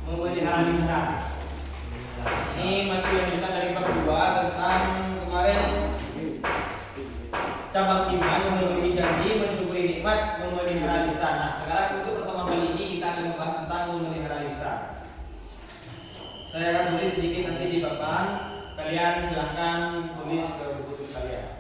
Memelihara lisan. Ini masih lanjutan dari bab 2 tentang kemarin cabang iman, memenuhi janji, mensyukuri nikmat, memelihara lisan. Nah, sekarang untuk pertemuan kali ini kita akan membahas tentang memelihara lisan. Saya akan tulis sedikit nanti di papan. Kalian silahkan tulis ke buku kalian.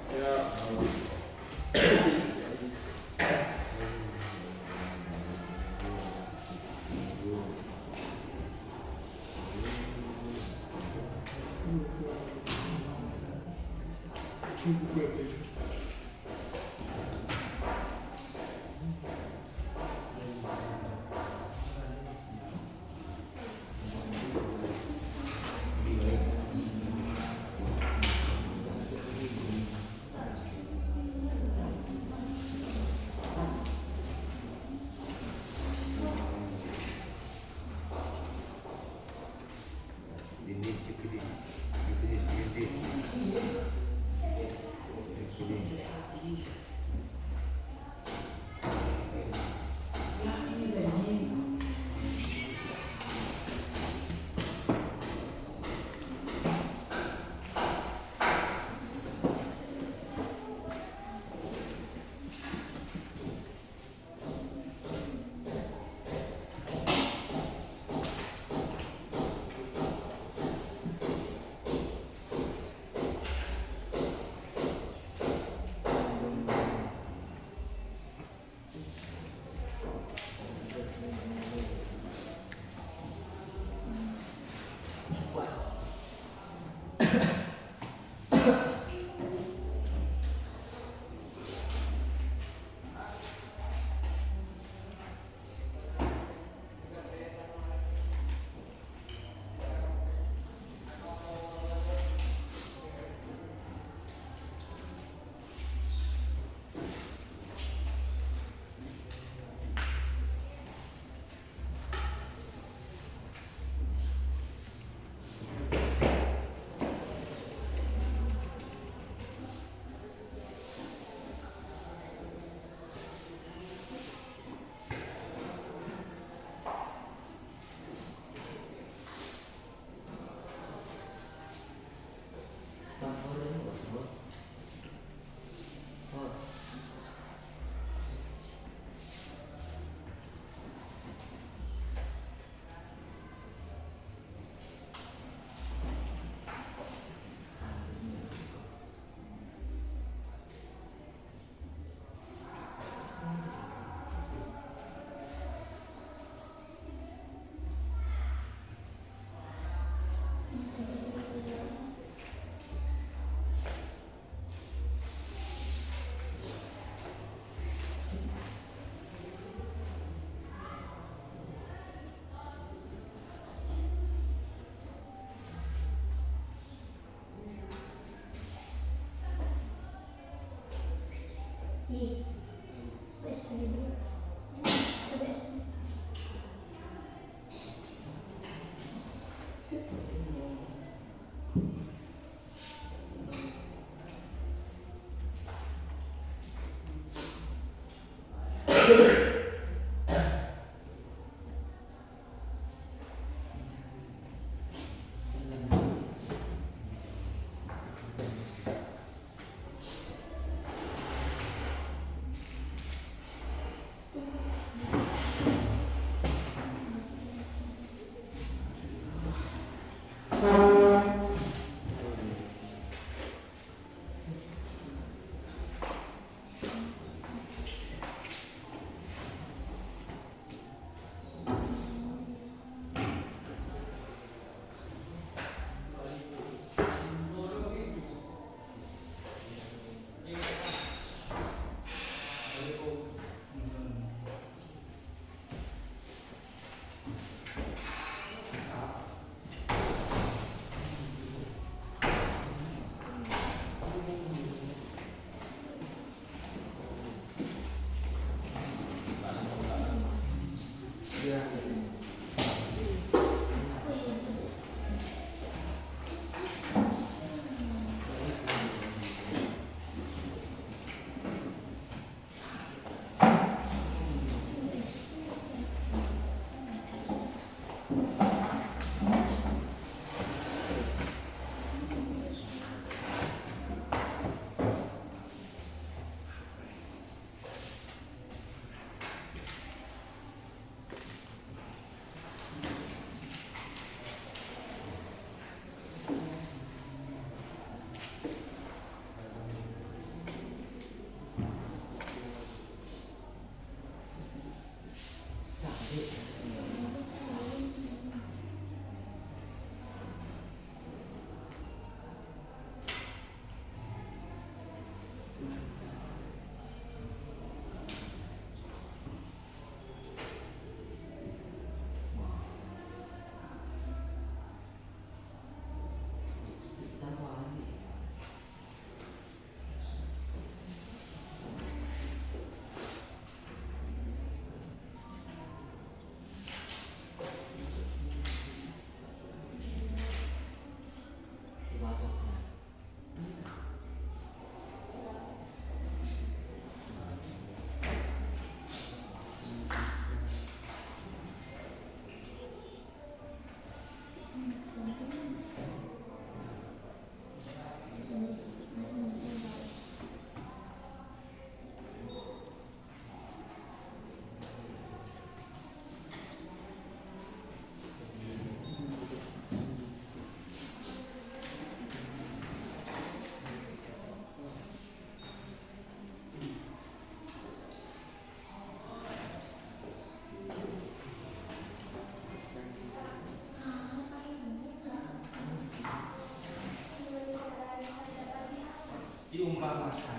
pemamakan.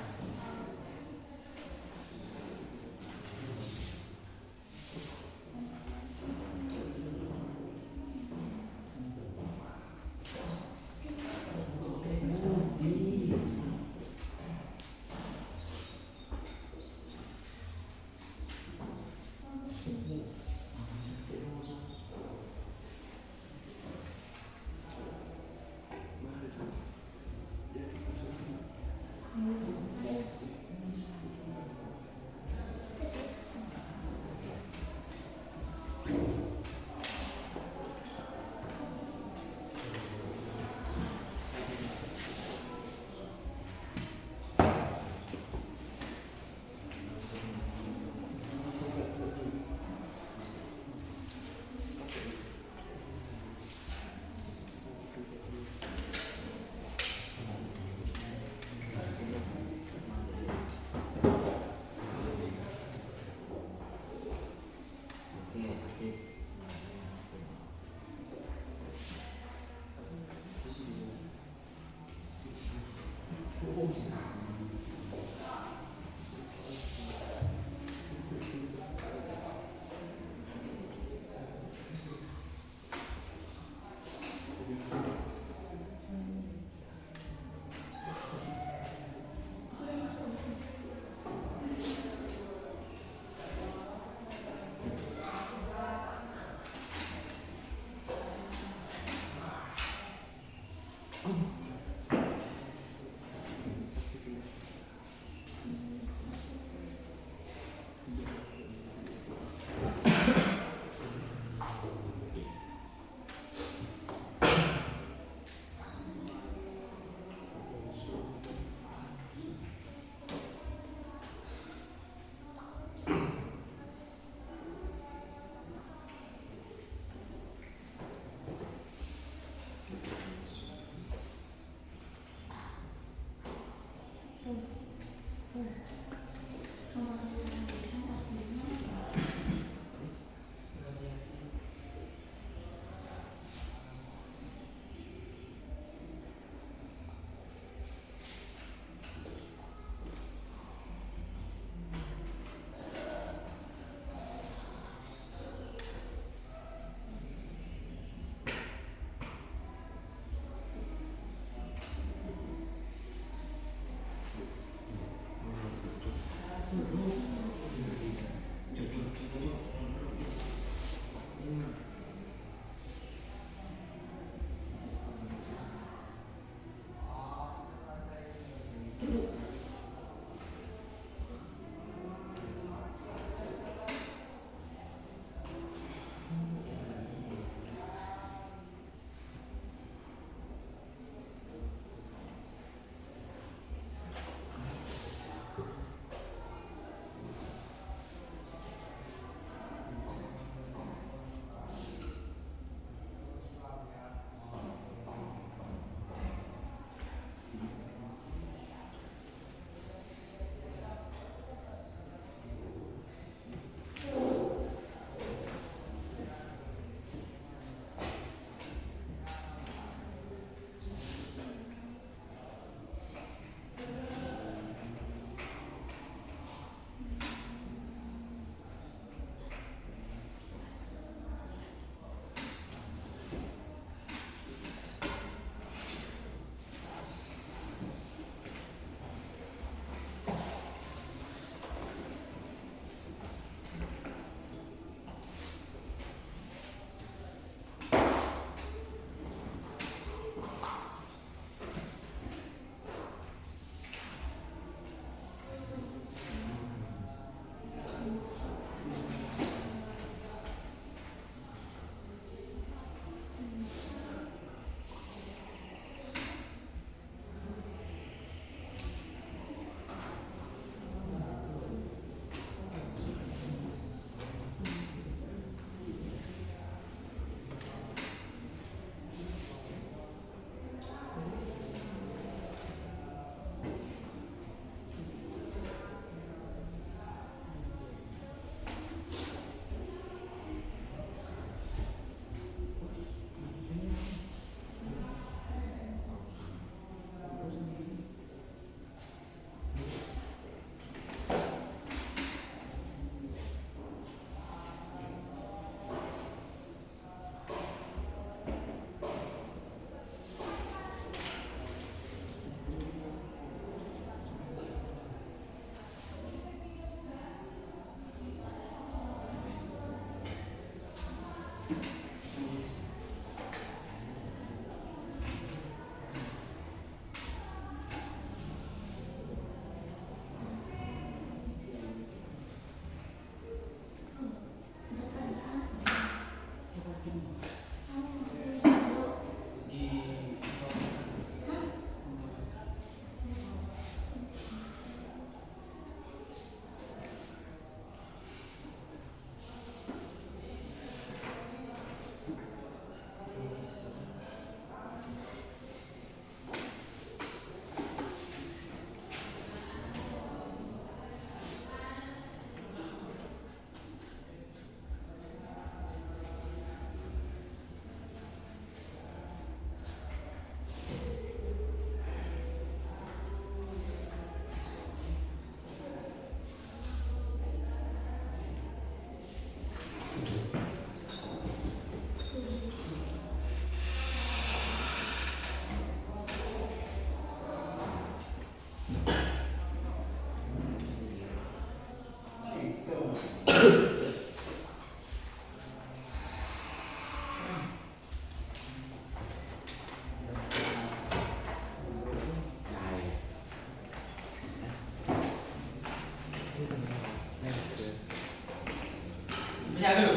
Minyak dulu.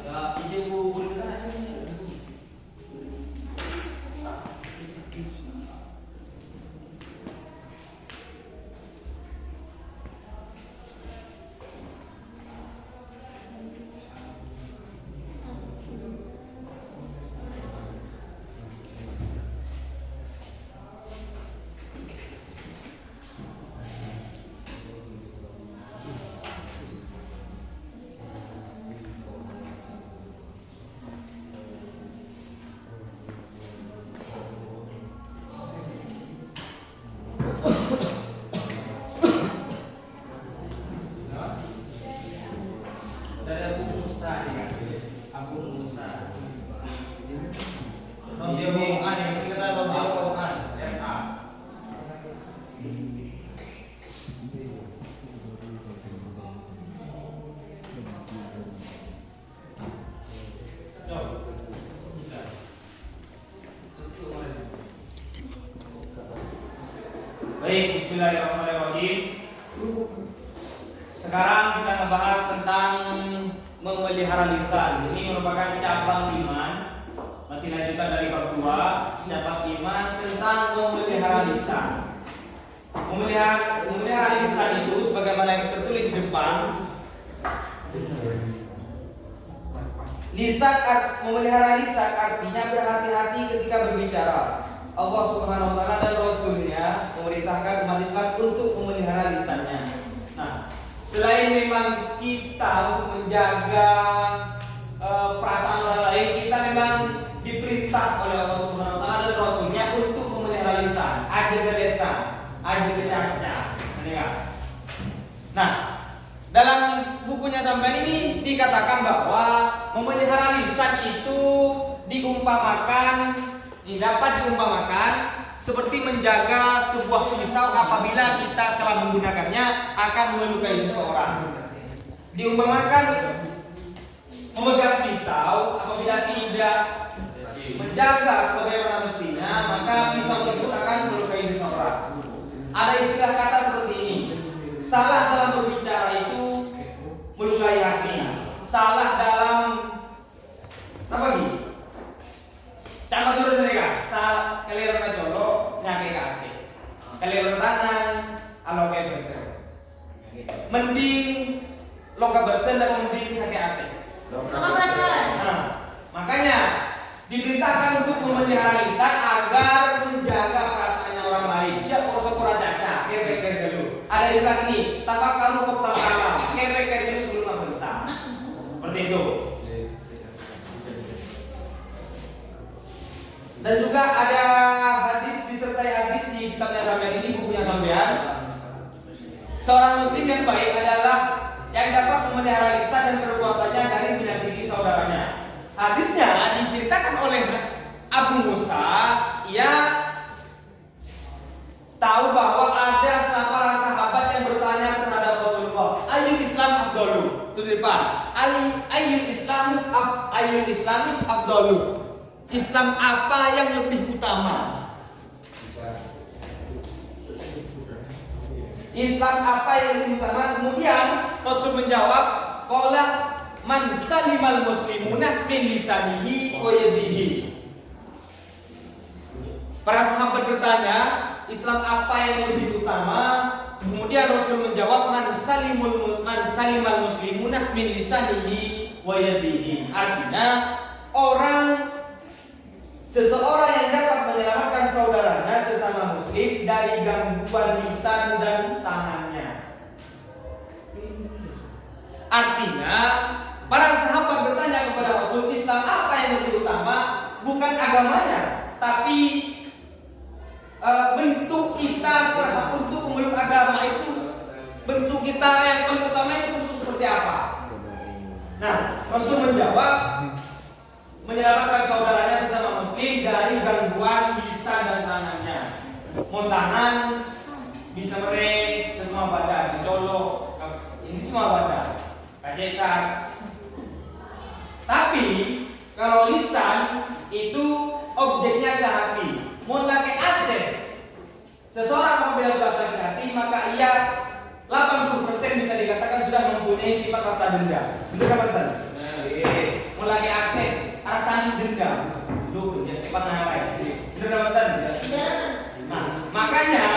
Ya, hijau bubur kita aja. Dari Abu Musa ya, Abu Musa. Rodia Quran yang singkatan Rodia Quran, RA. Baik, bismillahirrahmanirrahim. Sekarang kita membahas tentang memelihara lisan. Ini merupakan cabang iman. Masih lanjutan dari bab 2, cabang iman tentang memelihara lisan. Memelihara lisan itu sebagaimana yang tertulis di depan. Memelihara lisan artinya berhati-hati ketika berbicara. Allah Subhanahu wa taala dan Rasulnya memerintahkan umat Islam untuk memelihara lisannya. Nah, selain memang kita untuk menjaga perasaan orang lain, kita memang diperintah oleh Allah Subhanahu wa taala dan Rasulnya untuk memelihara lisan, aja lisan, aja caca. Nah, dalam bukunya sampai ini dikatakan bahwa memelihara lisan itu dapat diumpamakan seperti menjaga sebuah pisau apabila kita salah menggunakannya akan melukai seseorang. Diumpamakan memegang pisau apabila tidak menjaga sebagaimana mestinya, maka pisau tersebut akan melukai seseorang. Ada istilah kata seperti ini. Salah dalam berbicara itu melukai hati. Salah dalam apa lagi? Contoh dulu mereka, salah keliru ngejolo nyake kaki, keliru tangan, aloke betul. Mending loka betul dan mending sakit hati. Loka betul. Nah, makanya diperintahkan untuk memelihara lisan agar menjaga perasaannya orang lain. Jak korosokora caca, kepek dulu. Ada istilah ini, tapak kamu koptal kalam, kepek dulu sebelum membentak. Seperti itu. Dan juga ada hadis, disertai hadis di kitabnya sampean ini, bukunya sampean. Seorang muslim yang baik adalah yang dapat memelihara lisan dan perbuatannya dari menyakiti saudaranya. Hadisnya diceritakan oleh Abu Musa. Ia tahu bahwa ada para sahabat yang bertanya terhadap Rasulullah, "Ayyul Islam afdalu?" Itu di depan. Ayyul Islam afdalu? Islam apa yang lebih utama? Islam apa yang lebih utama? Kemudian Rasul menjawab, qala man salimal muslimuna min lisanihi wa yadihi. Para sahabat bertanya, Islam apa yang lebih utama? Kemudian Rasul menjawab, man salimal muslimuna min lisanihi wa yadihi. Artinya seseorang yang dapat menyelamatkan saudaranya sesama muslim dari gangguan lisan dan tangannya. Artinya, para sahabat bertanya kepada Rasul, Islam apa yang lebih utama? Bukan agamanya, tapi bentuk kita untuk memeluk agama itu, bentuk kita yang paling utama itu seperti apa? Nah, Rasul menjawab, menyelamatkan saudaranya sesama muslim dari gangguan lisan dan tangannya. Mau tangan bisa merek semua badan, dicolok, ini semua badan, kajekan. Tapi kalau lisan itu objeknya ke hati. Mau laki hati, seseorang apabila sudah sakit hati maka ia 80% bisa dikatakan sudah sudah mempunyai sifat rasa dendam. Betul kan betul? Mulai aktif rasa dendam. Duh, jadi pangarai. Betul kan betul? Nah, makanya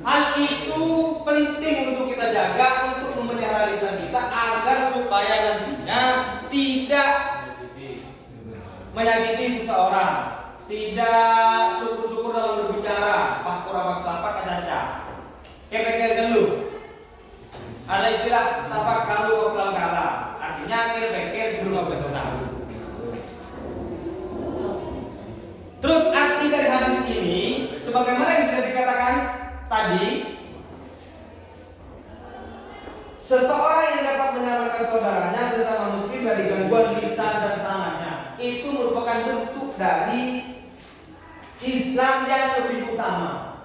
hal itu penting untuk kita jaga untuk memelihara lisan kita agar supaya nantinya tidak menyakiti seseorang, tidak syukur-syukur dalam berbicara, kurang maksa apa kacaca. Kepekir geluh. Ada istilah tapak kalu koplang kala. Artinya kepekir sebelum apa tahu. Terus arti dari hadis ini sebagaimana yang sudah dikatakan tadi, seseorang yang dapat menyelamatkan saudaranya sesama muslim dari gangguan lisan dan tangannya itu merupakan bentuk dari Islam yang lebih utama.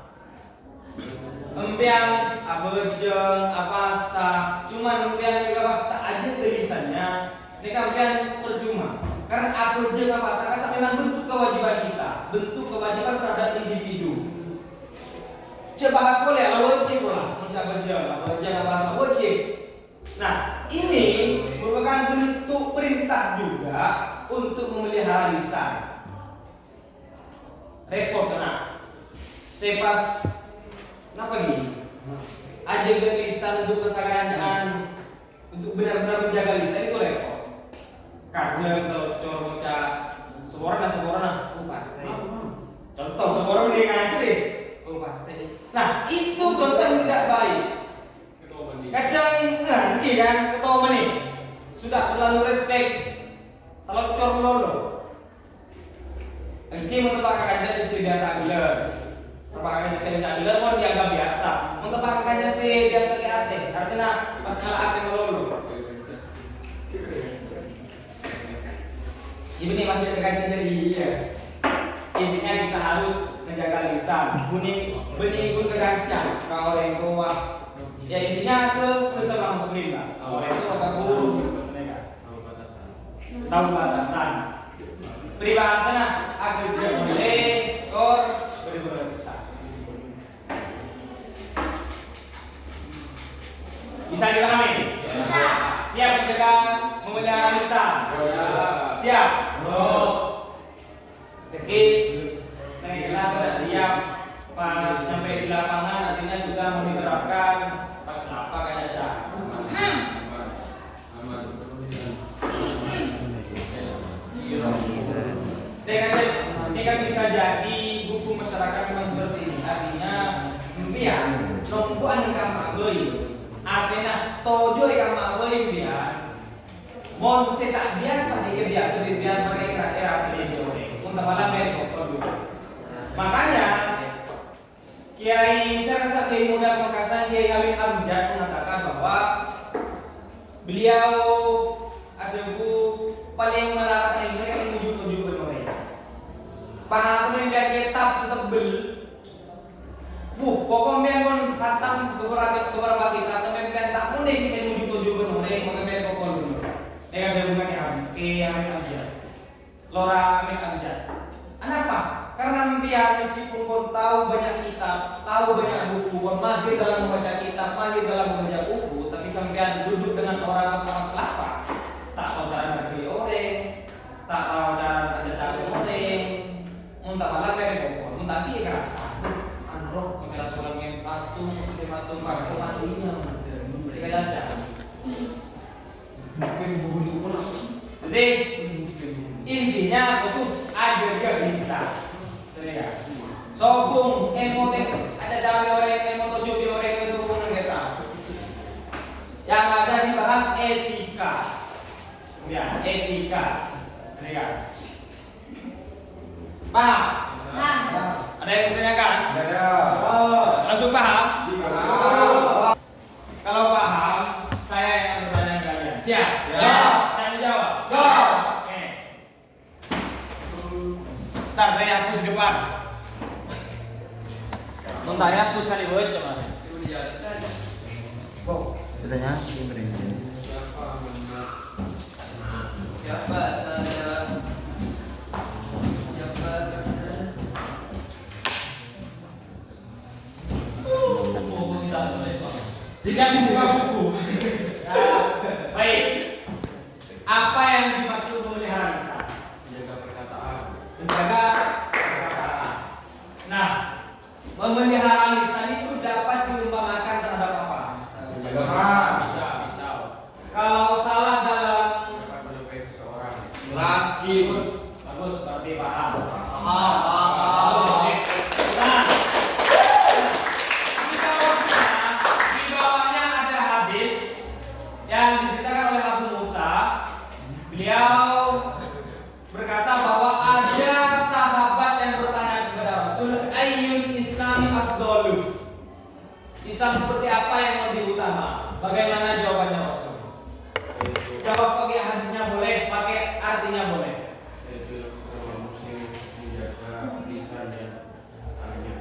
Empiang, abejeng, apa sah, cuma empiang juga tak aja tulisannya. Ini kan percuma. Karena abejeng apa sah memang bentuk kewajiban kita, bentuk kewajiban terhadap individu. Bahas boleh, wajib lah, abejeng apa sah wajib. Nah, ini merupakan bentuk perintah juga untuk memelihara lisan. Repot kena. Sepas kenapa gini? Aja lisan untuk kesalahan, untuk benar-benar menjaga lisan itu repot. Karena kalau bocah seborna, contoh seborna dia ngaji deh. Nah, itu contoh yang tidak baik. Kadang nanti kan ketua nih sudah terlalu respect, terlalu cor. Nanti mentepakkan jadi biasa gula. Tepakkan saya biasa gula mau dianggap biasa. Mentepakkan saya biasa ke ate. Artinya pas ngalah ate melulu. Ini masih terkait dari iya. Intinya kita harus menjaga lisan. Benih pun kegancang. Kalau orang tua, ya intinya ke sesama muslim lah. Orang itu agak buruk. Tahu batasan. Peribahasanya aku tidak boleh kor berbesar. Bisa dipahami? Bisa. Siap menjaga memelihara lisan? Siap. Jadi naik kelas sudah siap. Pas sampai di lapangan artinya sudah mau diterapkan. Pas apa kaca. Ini kan bisa jadi buku masyarakat memang seperti ini. Artinya, ya, nompuan kamagoi. Artinya tojo kamagoi dia. Mon tak biasa biasa dia pakai era asli jore. Untuk malam makanya Kiai saya rasa Kiai Muda Makassar Kiai Amin Amjad mengatakan bahwa beliau ada buku paling melarang ilmu yang ilmu mereka. Paham yang kitab setebel. Pokoknya pun khatam beberapa kitab tapi tak mending ilmu tujuh mereka mengenai pokok dulu. Dengan hubungannya Amin Amjad. Lora Amin Amjad. Kenapa? Karena dia meskipun kau tahu banyak kitab, tahu banyak buku, kau mahir dalam membaca kitab, mahir dalam membaca buku, tapi sampean duduk dengan orang sama selapa, tak tahu cara bagi orang, tak tahu cara tanda orang, muntah malah mereka pokok, muntah dia kerasa, anroh, mereka sulam yang patung, patung iya, mereka jajan. Jadi intinya itu ajar dia bisa. Sobung emotek ada dami orang emoto jubi orang itu sobung kita. Yang ada dibahas etika. Ya, etika. Ya. Paham? Paham. Ada yang bertanyakan? Ada. Langsung paham? Paham. Kalau paham, saya yang bertanya kalian. Siap? Siap. Saya menjawab. Siap. Oke. Ntar saya hapus di depan. Nontonnya hapus kali buat coba. Bertanya siapa saya? Siapa? Tidak buka buku.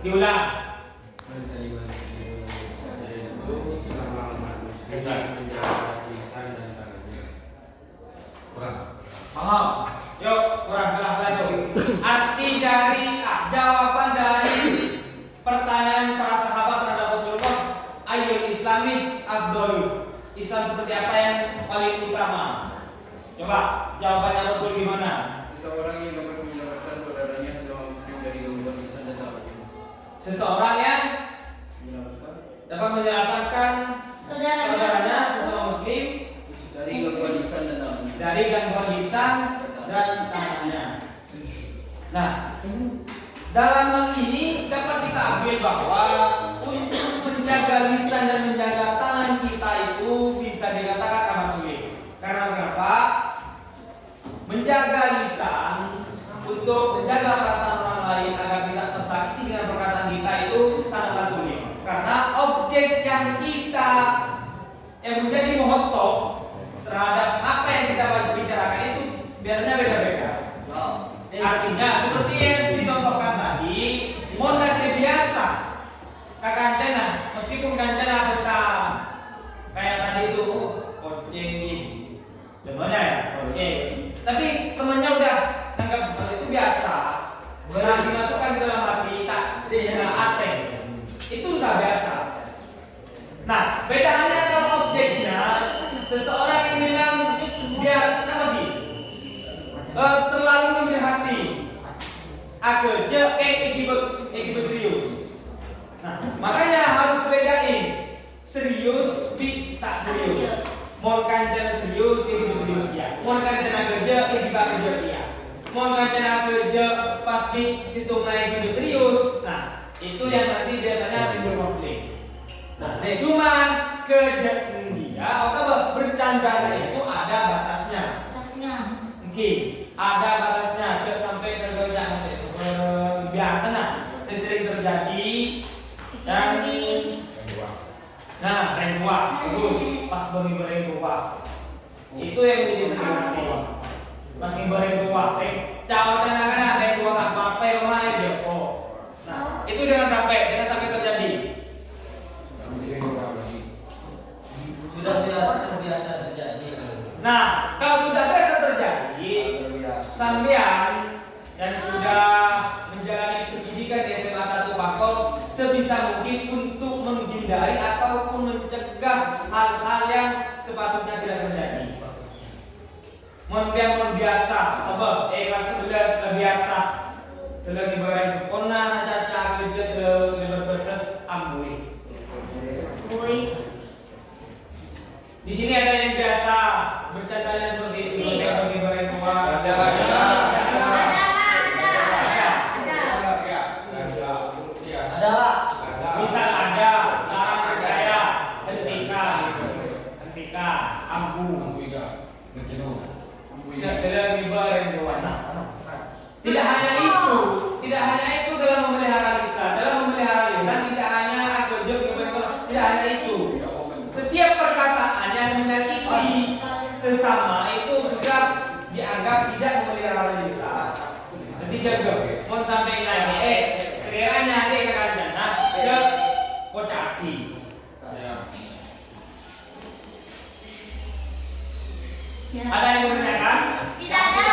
Diulang. Yaitu selama manusia menjaga lisan dan tangannya. Kurang. Paham? Yuk, kurang salah yuk. Arti dari jawaban dari pertanyaan para sahabat terhadap Rasulullah, ayyul islami afdalu. Islam seperti apa yang paling utama? Coba jawabannya Rasul gimana? Seseorang yang dapat menyelamatkan saudaranya selama muslim dari gangguan lisan dan tangannya. Seseorang yang Menyelamatkan dapat menyelamatkan saudaranya sesama muslim dari gangguan lisan dan tangannya. dari gangguan lisan dan tangannya. Nah, dalam hal ini dapat kita ambil bahwa untuk menjaga lisan dan menjaga tangan kita itu bisa dikatakan amat sulit. Karena kenapa? Menjaga lisan untuk menjaga perasaan orang lain agar tidak tersakiti dengan perkataan kita itu sangatlah sulit. Karena objek yang menjadi muhotob terhadap apa yang kita bicarakan itu biasanya beda-beda. Artinya seperti yang dicontohkan tadi, mondasi biasa kakantena, meskipun kantena kita kayak tadi itu ojek contohnya ya, oke. Tapi temannya udah anggap hal itu biasa, udah dimasukkan ke dalam hati tak ateng, itu udah biasa. Nah, bedaannya kalau objeknya seseorang yang bilang dia apa sih? Terlalu mengambil hati. Akhirnya iki serius. Nah, makanya harus bedain serius bi tak serius. Mau kanjeng serius, iki serius ya. Mau kanjeng kerja, iki kerja dia. Mau kanjeng kerja pas di situ naik itu serius. Nah, itu yang nanti biasanya timbul konflik. Nah, cuman kerja dia atau bercanda itu ada batasnya. Oke, ada batasnya. Jangan sampai tergoda nanti. Biasa nah, sering terjadi dan nah, rentua terus pas beri tua. Itu yang menjadi sering nanti. Pas beri tua, cawatan akan rentua tak pakai rumah dia. Nah, itu jangan sampai terjadi. Sudah biasa terjadi. Nah, kalau sudah biasa terjadi, sampean dan sudah menjalani pendidikan di SMA 1 Pakol, sebisa mungkin untuk menghindari ataupun mencegah hal-hal yang sepatutnya tidak terjadi. Mohon biasa, kelas 11 sudah biasa. Telah dibayar sekolah, caca kerja telah berbatas ambui. Di sini ada yang biasa bercandanya seperti itu, bagi barang tua. Ada Pak. Misal ada saran saya ketika ambu dalam barang tua. Tidak hanya itu dalam memelihara lisan. Tidak hanya tidak hanya itu. Setiap perkataan yang menyakiti sesama itu sudah dianggap tidak memelihara lisan. Ketiga mau sampai lagi sekiranya ada kekandana ke kocaki. Ada yang bertanyakan? Tidak ada.